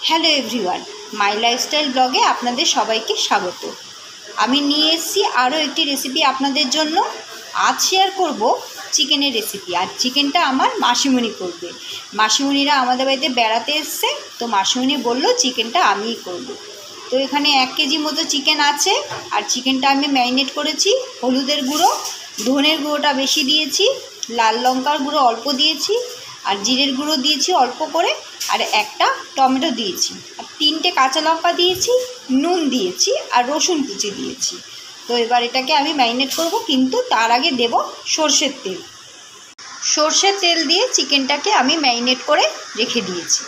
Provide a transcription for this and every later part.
Hello everyone, মাই lifestyle ব্লগে আপনাদের সবাইকে স্বাগত। আমি নিয়ে এসেছি আরও একটি রেসিপি আপনাদের জন্য। আজ শেয়ার করব চিকেনের রেসিপি। আর চিকেনটা আমার মাসিমণি করবে। মাসিমণিরা আমাদের বাড়িতে বেড়াতে এসছে, তো মাসিমণি বলল চিকেনটা আমিই করব। তো এখানে 1 কেজি মতো চিকেন আছে। আর চিকেনটা আমি ম্যারিনেট করেছি। হলুদের গুঁড়ো, ধনের গুঁড়োটা বেশি দিয়েছি, লাল লঙ্কার গুঁড়ো অল্প দিয়েছি, আর জিরের গুঁড়ো দিয়েছি অল্প করে, আর একটা টমেটো দিয়েছি, আর 3টে কাঁচা লঙ্কা দিয়েছি, নুন দিয়েছি, আর রসুন কুচি দিয়েছি। তো এবার এটাকে আমি ম্যারিনেট করব, কিন্তু তার আগে দেব সর্ষের তেল। সর্ষের তেল দিয়ে চিকেনটাকে আমি ম্যারিনেট করে রেখে দিয়েছি।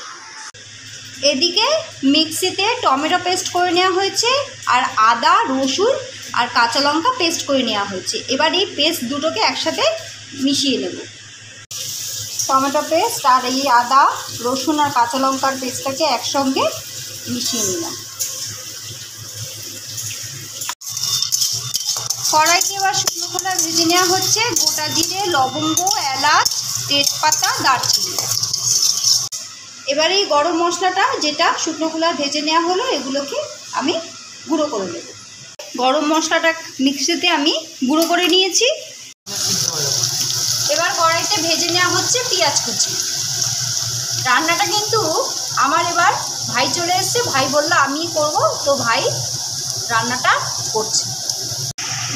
এদিকে মিক্সিতে টমেটো পেস্ট করে নেওয়া হয়েছে, আর আদা, রসুন আর কাঁচা লঙ্কা পেস্ট করে নেওয়া হয়েছে। এবার এই পেস্ট দুটোকে একসাথে মিশিয়ে নেব। টমেটো পেস্ট আর এই আদা, রসুন আর কাঁচা লঙ্কার পেস্টটাকে একসঙ্গে মিশিয়ে নিলাম। কড়াইতে এবার শুকনো খোলা ভেজে নেওয়া হচ্ছে গোটা জিরে, লবঙ্গ, এলাচ, তেজপাতা, দারচিনি। এবার এই গরম মশলাটা যেটা শুকনো খোলা ভেজে নেওয়া হলো, এগুলোকে আমি গুঁড়ো করে নেব। গরম মশলাটা মিক্সিতে আমি গুঁড়ো করে নিয়েছি। এবার কড়াইতে ভেজে নেওয়া হচ্ছে পেঁয়াজ কুচি। রান্নাটা কিন্তু আমার এবার ভাই চলে এসছে, ভাই বলল আমিই করব, তো ভাই রান্নাটা করছে।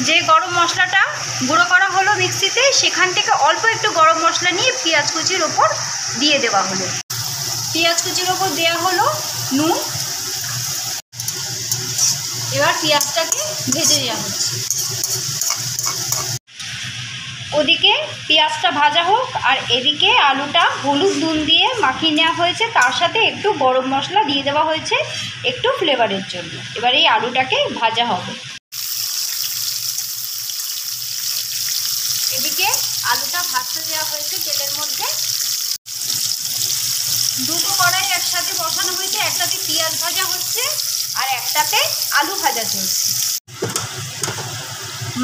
যে গরম মশলাটা গুঁড়ো করা হলো মিক্সিতে, সেখান থেকে অল্প একটু গরম মশলা নিয়ে পেঁয়াজ কুচির ওপর দিয়ে দেওয়া হলো। পেঁয়াজ কুচির ওপর দেওয়া হলো নুন। এবার পেঁয়াজটাকে ভেজে নেওয়া হচ্ছে। ওদিকে পেঁয়াজটা ভাজা হোক, আর এদিকে আলুটা হলুদ নুন দিয়ে মাখিয়ে নেওয়া হয়েছে, তার সাথে একটু গরম মশলা দিয়ে দেওয়া হয়েছে একটু ফ্লেভারের জন্য। এবার এই আলুটাকে ভাজা হবে। এদিকে আলুটা ভাজতে দেওয়া হয়েছে তেলের মধ্যে। দুটো কড়াই একসাথে বসানো হয়েছে, একটাতে পেঁয়াজ ভাজা হচ্ছে আর একটাতে আলু ভাজা চলছে।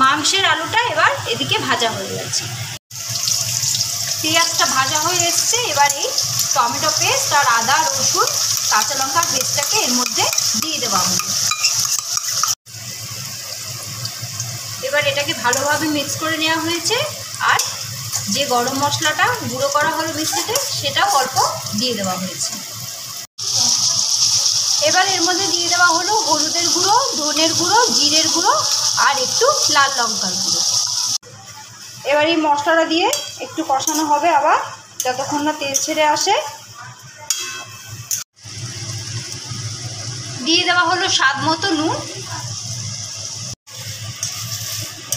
মাংসের আলুটা এবার এদিকে ভাজা হয়ে গেছে। পেঁয়াজটা ভাজা হয়ে এসছে। এবার এই টমেটো পেস্ট আর আদা, রসুন, কাঁচা লঙ্কার পেস্টটাকে এর মধ্যে দিয়ে দেওয়া হলো। এবার এটাকে ভালোভাবে মিক্স করে নেওয়া হয়েছে। আর যে গরম মশলাটা গুঁড়ো করা হলো মিক্সিতে, সেটাও অল্প দিয়ে দেওয়া হয়েছে। এবার এর মধ্যে দিয়ে দেওয়া হলো হলুদের গুঁড়ো, ধনের গুঁড়ো, জিরের গুঁড়ো আর একটু লাল লঙ্কার গুঁড়ো। এবার এই মশলাটা দিয়ে একটু কষানো হবে আবার, যতক্ষণ না তেল ছেড়ে আসে। দিয়ে দেওয়া হলো স্বাদ মতো নুন।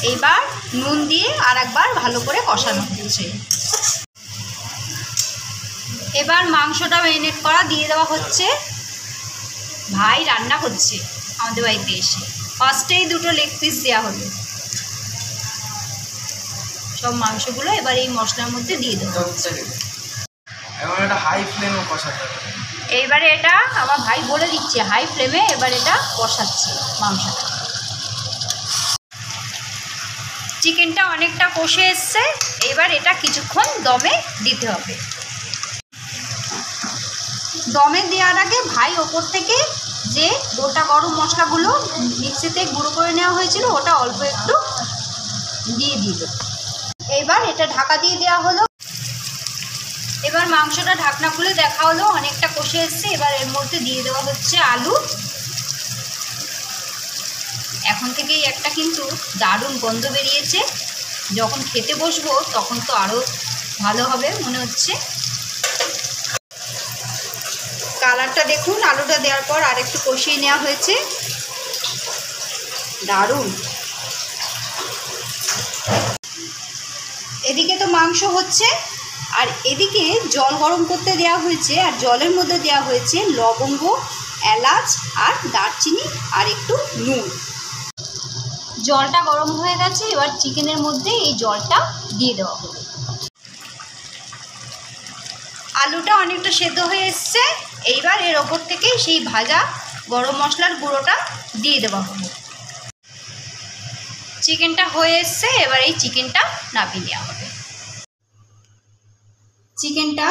এইবার নুন দিয়ে আর একবার ভালো করে কষানো হচ্ছে। এবার মাংসটা ম্যারিনেট করা দিয়ে দেওয়া হচ্ছে। ভাই রান্না করছে আমাদের বাড়িতে এসে। ফার্স্টেই 2টো লেগ পিস দেওয়া হলো। সব মাংসগুলো এবার এই মশলার মধ্যে দিয়ে দেবো। এইবারে এটা আমার ভাই বলে দিচ্ছে হাই ফ্লেমে এবার এটা কষাচ্ছে মাংসটা। চিকেনটা অনেকটা কষে এসছে। এবার এটা কিছুক্ষণ দমে দিতে হবে। দমে দেওয়ার আগে ভাই ওপর থেকে যে গোটা গরম মশলাগুলো মিক্সিতে গুঁড়ো করে নেওয়া হয়েছিল, ওটা অল্প একটু দিয়ে দিল। এবার এটা ঢাকা দিয়ে দেওয়া হলো। এবার মাংসটা ঢাকনা খুলে দেখা হলো অনেকটা কষে এসছে। এবার এর মধ্যে দিয়ে দেওয়া হচ্ছে আলু। এখন থেকেই একটা কিন্তু দারুণ গন্ধ বেরিয়েছে। যখন খেতে বসবো তখন তো আরও ভালো হবে মনে হচ্ছে। কালারটা দেখুন, আলুটা দেওয়ার পর আর একটু কষিয়ে নেওয়া হয়েছে। দারুণ। এদিকে তো মাংস হচ্ছে, আর এদিকে জল গরম করতে দেওয়া হয়েছে। আর জলের মধ্যে দেওয়া হয়েছে লবঙ্গ, এলাচ আর দারচিনি আর একটু নুন। জলটা গরম হয়ে গেছে। এবার চিকেনের মধ্যে এই জলটা দিয়ে দেওয়া হলো। আলুটা অনেকটা সেদ্ধ হয়ে এসছে। এইবার এর ওপর থেকে সেই ভাজা গরম মশলার গুঁড়োটা দিয়ে দেওয়া হলো। চিকেনটা হয়ে এসছে। এবার এই চিকেনটা নামিয়ে নেওয়া হবে। চিকেনটা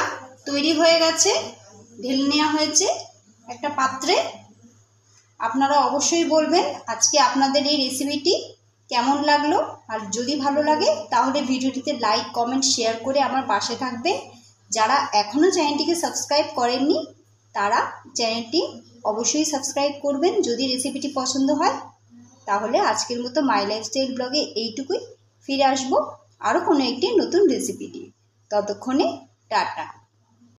তৈরি হয়ে গেছে, ঢেলে নেওয়া হয়েছে। একটা পাত্রে। আপনারা অবশ্যই বলবেন আজকে আপনাদের এই রেসিপিটি কেমন লাগলো। আর যদি ভালো লাগে তাহলে ভিডিওটিতে লাইক, কমেন্ট, শেয়ার করে আমার পাশে থাকবেন। যারা এখনও চ্যানেলটিকে সাবস্ক্রাইব করেননি তারা চ্যানেলটি অবশ্যই সাবস্ক্রাইব করবেন। যদি রেসিপিটি পছন্দ হয় তাহলে আজকের মতো মাই লাইফস্টাইল ব্লগে এইটুকুই। ফিরে আসবো আরও কোনো একটি নতুন রেসিপি নিয়ে। ততক্ষণে টাটা।